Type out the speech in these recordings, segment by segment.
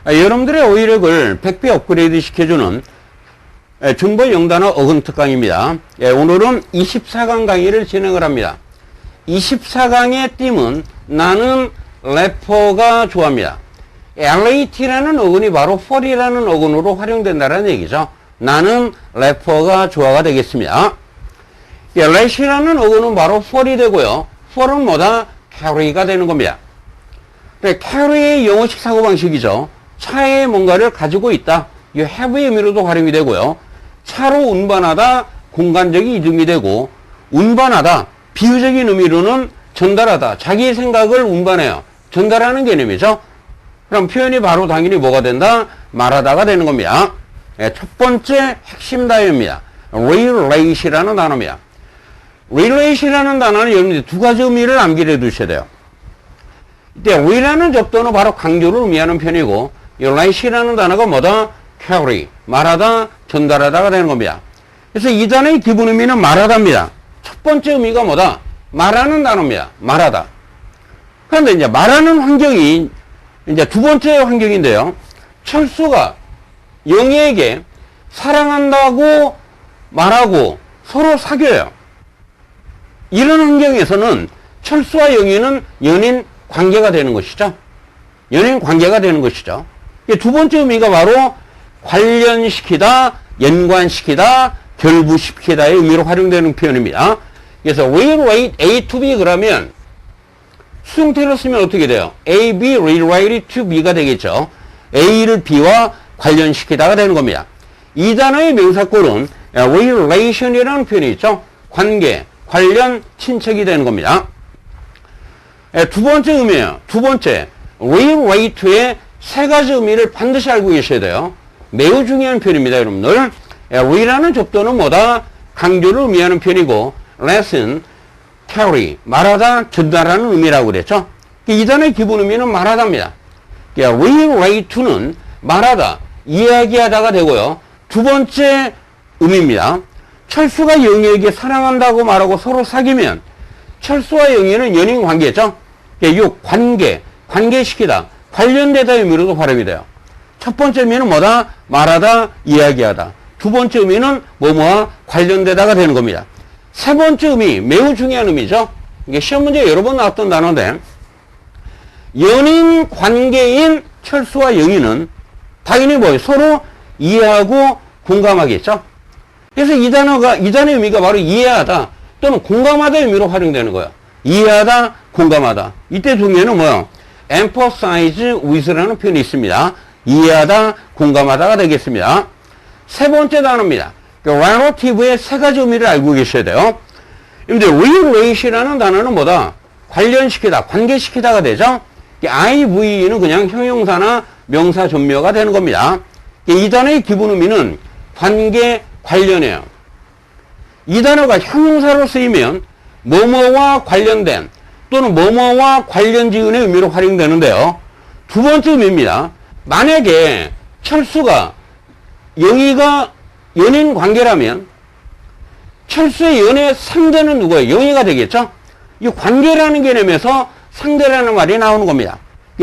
여러분들의 어휘력을 100배 업그레이드 시켜주는 중보 영단어 어근 특강입니다. 오늘은 24강 강의를 진행을 합니다. 24강의 띠은 나는 래퍼가 좋아합니다. LAT라는 어근이 바로 fall이라는 어근으로 활용된다는 얘기죠. 나는 래퍼가 좋아가 되겠습니다. let이라는 어근은 바로 fall이 되고요. fall은 뭐다? carry가 되는 겁니다. carry의 영어식 사고방식이죠. 차에 뭔가를 가지고 있다. 이 have의 의미로도 활용이 되고요. 차로 운반하다, 공간적인 이동이 되고, 운반하다, 비유적인 의미로는 전달하다, 자기의 생각을 운반해요. 전달하는 개념이죠. 그럼 표현이 바로 당연히 뭐가 된다? 말하다가 되는 겁니다. 첫 번째 핵심 단어입니다. relate이라는 단어입니다. relate이라는 단어는 여러분들 두 가지 의미를 암기해 두셔야 돼요. 이때 re라는 접두는 바로 강조를 의미하는 편이고, relate이라는 단어가 뭐다? carry, 말하다, 전달하다가 되는 겁니다. 그래서 이 단어의 기본 의미는 말하다입니다. 첫 번째 의미가 뭐다? 말하는 단어입니다. 말하다. 그런데 이제 말하는 환경이 이제 두 번째 환경인데요. 철수가 영희에게 사랑한다고 말하고 서로 사귀어요. 이런 환경에서는 철수와 영희는 연인 관계가 되는 것이죠. 연인 관계가 되는 것이죠. 두 번째 의미가 바로 관련시키다, 연관시키다, 결부시키다의 의미로 활용되는 표현입니다. 그래서 relate A to B 그러면 수동태로 쓰면 어떻게 돼요? A, B related to B가 되겠죠. A를 B와 관련시키다가 되는 겁니다. 이 단어의 명사꼴은 relation이라는 표현이 있죠. 관계, 관련, 친척이 되는 겁니다. 두 번째 의미예요. 두 번째, relate의 세 가지 의미를 반드시 알고 계셔야 돼요. 매우 중요한 표현입니다, 여러분들. re라는 접두는 뭐다? 강조를 의미하는 표현이고, let은 carry, 말하다, 전달하는 의미라고 그랬죠. 이 단어의 기본 의미는 말하다입니다. relate는 말하다, 이야기하다가 되고요. 두 번째 의미입니다. 철수가 영희에게 사랑한다고 말하고 서로 사귀면 철수와 영희는 연인 관계죠. 이 관계, 관계시키다, 관련되다 의미로도 활용이 돼요. 첫 번째 의미는 뭐다? 말하다, 이야기하다. 두 번째 의미는 뭐뭐와 관련되다가 되는 겁니다. 세 번째 의미, 매우 중요한 의미죠. 이게 시험 문제 여러 번 나왔던 단어인데, 연인 관계인 철수와 영희는 당연히 뭐예요? 서로 이해하고 공감하겠죠? 그래서 이 단어의 의미가 바로 이해하다 또는 공감하다 의미로 활용되는 거예요. 이해하다, 공감하다. 이때 중에는 뭐예요? emphasize with라는 표현이 있습니다. 이해하다, 공감하다가 되겠습니다. 세 번째 단어입니다. relative의 세 가지 의미를 알고 계셔야 돼요. 근데 relate이라는 단어는 뭐다? 관련시키다, 관계시키다가 되죠? IV는 그냥 형용사나 명사 전묘가 되는 겁니다. 이 단어의 기본 의미는 관계, 관련이에요. 이 단어가 형용사로 쓰이면 뭐뭐와 관련된 또는 뭐뭐와 관련지은의 의미로 활용되는데요. 두 번째 의미입니다. 만약에 철수가 영희가 연인 관계라면 철수의 연애 상대는 누구예요? 영희가 되겠죠? 이 관계라는 개념에서 상대라는 말이 나오는 겁니다.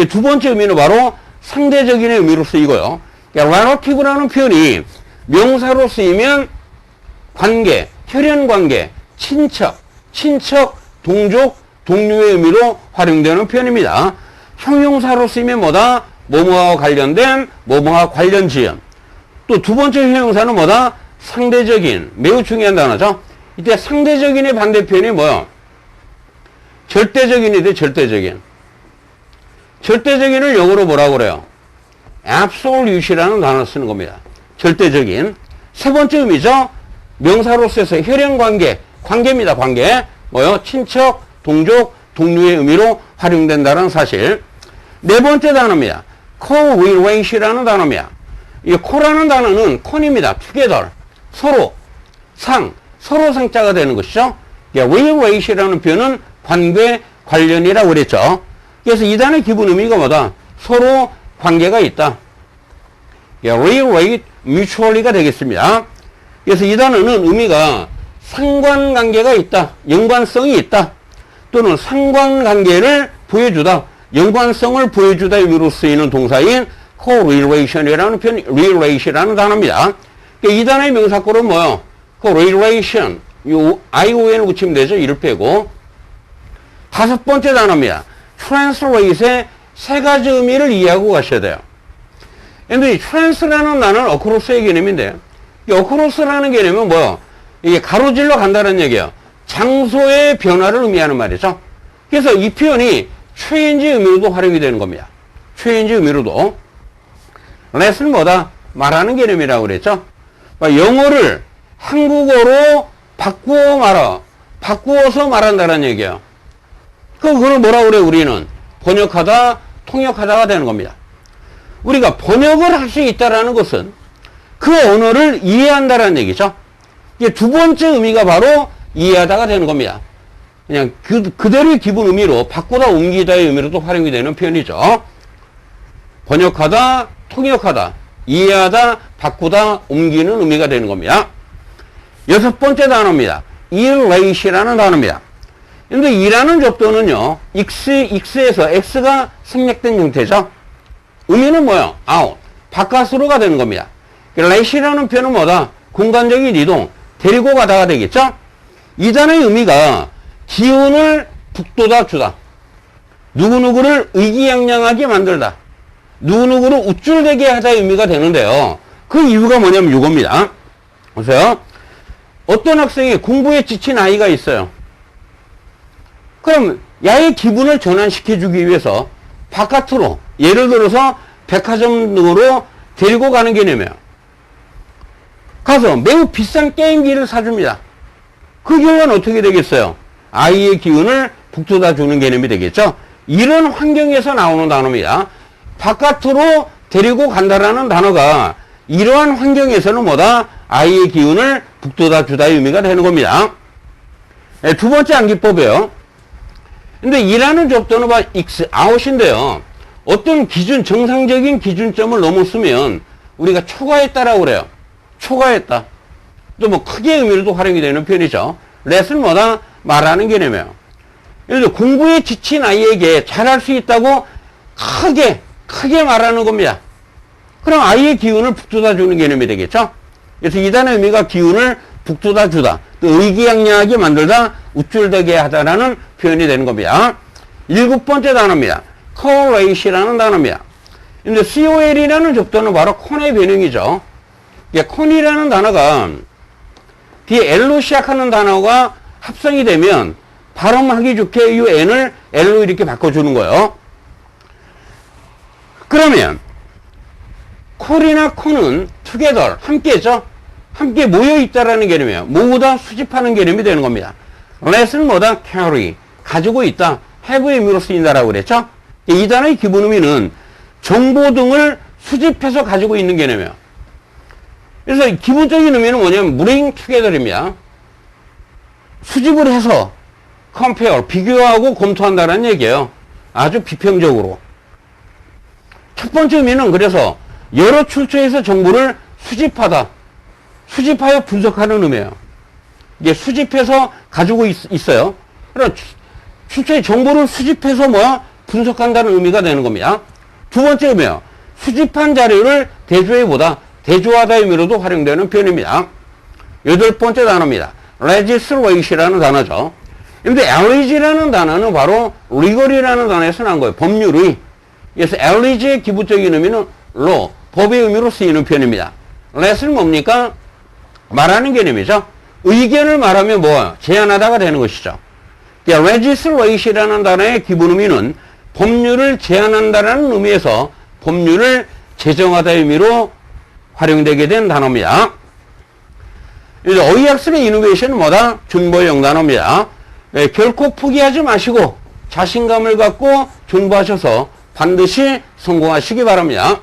두 번째 의미는 바로 상대적인의 의미로 쓰이고요. relative라는 표현이 명사로 쓰이면 관계, 혈연관계, 친척, 동족, 동료의 의미로 활용되는 표현입니다. 형용사로 쓰이면 뭐다? 뭐뭐와 관련된, 뭐뭐와 관련 지음. 또 두 번째 형용사는 뭐다? 상대적인, 매우 중요한 단어죠. 이때 상대적인의 반대표현이 뭐요? 절대적인이 돼, 절대적인. 절대적인을 영어로 뭐라고 그래요? absolute이라는 단어를 쓰는 겁니다. 절대적인. 세 번째 의미죠. 명사로 써서 혈연관계, 관계입니다. 관계. 뭐요? 친척, 동족, 동료의 의미로 활용된다는 사실. 네 번째 단어입니다. correlate이라는 단어입니다. 이 co라는 단어는 con입니다. together. 서로, 서로 상자가 되는 것이죠. relate이라는 표현은 관계, 관련이라고 그랬죠. 그래서 이 단어의 기본 의미가 뭐다? 서로 관계가 있다. relate, mutually가 되겠습니다. 그래서 이 단어는 의미가 상관관계가 있다, 연관성이 있다, 또는 상관관계를 보여주다, 연관성을 보여주다 의미로 쓰이는 동사인 correlation이라는 표현, relation이라는 단어입니다. 이 단어의 명사구는 뭐요? correlation. 요 ION을 붙이면 되죠. 이를 빼고. 다섯 번째 단어입니다. translate의 세 가지 의미를 이해하고 가셔야 돼요. 근데 이 translate라는 단어는 across의 개념인데, 이 across라는 개념은 뭐요? 이게 가로질러 간다는 얘기예요. 장소의 변화를 의미하는 말이죠. 그래서 이 표현이 change 의미로도 활용이 되는 겁니다. change 의미로도. let은 뭐다? 말하는 개념이라고 그랬죠. 영어를 한국어로 바꾸어 말아. 바꾸어서 말한다는 얘기예요. 그걸 뭐라고 그래, 우리는? 번역하다, 통역하다가 되는 겁니다. 우리가 번역을 할 수 있다는 것은 그 언어를 이해한다는 얘기죠. 이게 두 번째 의미가 바로 이해하다가 되는 겁니다. 그냥 그대로의 기본 의미로 바꾸다, 옮기다의 의미로도 활용이 되는 표현이죠. 번역하다, 통역하다, 이해하다, 바꾸다, 옮기는 의미가 되는 겁니다. 여섯 번째 단어입니다. irrate이라는 단어입니다. 근데 이라는 접두는요, x에서 x가 생략된 형태죠. 의미는 뭐예요? out, 바깥으로가 되는 겁니다. rate이라는 표현은 뭐다? 공간적인 이동, 데리고 가다가 되겠죠? 이 단어의 의미가 기운을 북돋아 주다. 누구누구를 의기양양하게 만들다. 누구누구를 우쭐대게 하다의 의미가 되는데요. 그 이유가 뭐냐면 이겁니다. 보세요. 어떤 학생이 공부에 지친 아이가 있어요. 그럼 야의 기분을 전환시켜주기 위해서 바깥으로, 예를 들어서 백화점 등으로 데리고 가는 개념이에요. 가서 매우 비싼 게임기를 사줍니다. 그 결과는 어떻게 되겠어요? 아이의 기운을 북돋아 주는 개념이 되겠죠? 이런 환경에서 나오는 단어입니다. 바깥으로 데리고 간다라는 단어가 이러한 환경에서는 뭐다? 아이의 기운을 북돋아 주다의 의미가 되는 겁니다. 네, 두 번째 암기법이에요. 근데 이라는 접두는 x, out인데요. 어떤 기준, 정상적인 기준점을 넘었으면 우리가 초과했다라고 그래요. 초과했다. 또 뭐 크게 의미로도 활용이 되는 표현이죠. let은 뭐다? 말하는 개념이에요. 예를 들어 공부에 지친 아이에게 잘할 수 있다고 크게 말하는 겁니다. 그럼 아이의 기운을 북돋아 주는 개념이 되겠죠? 그래서 이 단어의 의미가 기운을 북돋아 주다, 또 의기양양하게 만들다, 우쭐대게 하다라는 표현이 되는 겁니다. 일곱 번째 단어입니다. correlate이라는 단어입니다. 근데 col이라는 접두는 바로 con의 변형이죠. con이라는 단어가 뒤에 L로 시작하는 단어가 합성이 되면 발음하기 좋게 이 N을 L로 이렇게 바꿔주는 거예요. 그러면 콜이나 con은 together, 함께죠. 함께 모여있다라는 개념이에요. 모으다, 수집하는 개념이 되는 겁니다. let은 뭐다? carry, 가지고 있다, have의 의미로 쓰인다라고 그랬죠. 이 단어의 기본 의미는 정보 등을 수집해서 가지고 있는 개념이에요. 그래서 기본적인 의미는 뭐냐면 bring together입니다. 수집을 해서 compare, 비교하고 검토한다는 얘기예요. 아주 비평적으로. 첫 번째 의미는 그래서 여러 출처에서 정보를 수집하다, 수집하여 분석하는 의미예요. 이게 수집해서 가지고 있어요. 그러니까 출처의 정보를 수집해서 분석한다는 의미가 되는 겁니다. 두 번째 의미예요. 수집한 자료를 대조해보다, 대조하다의 의미로도 활용되는 표현입니다. 여덟 번째 단어입니다. legislate이라는 단어죠. 근데 LEG라는 단어는 바로 legal이라는 단어에서 난 거예요. 법률의. 그래서 LEG의 기본적인 의미는 law, 법의 의미로 쓰이는 표현입니다. let은 뭡니까? 말하는 개념이죠. 의견을 말하면 뭐예요? 제안하다가 되는 것이죠. legislate이라는 단어의 기본 의미는 법률을 제안한다는 의미에서 법률을 제정하다의 의미로 활용되게 된 단어입니다. 어휘학습의 이노베이션은 뭐다? 준보형 단어입니다. 결코 포기하지 마시고 자신감을 갖고 존버하셔서 반드시 성공하시기 바랍니다.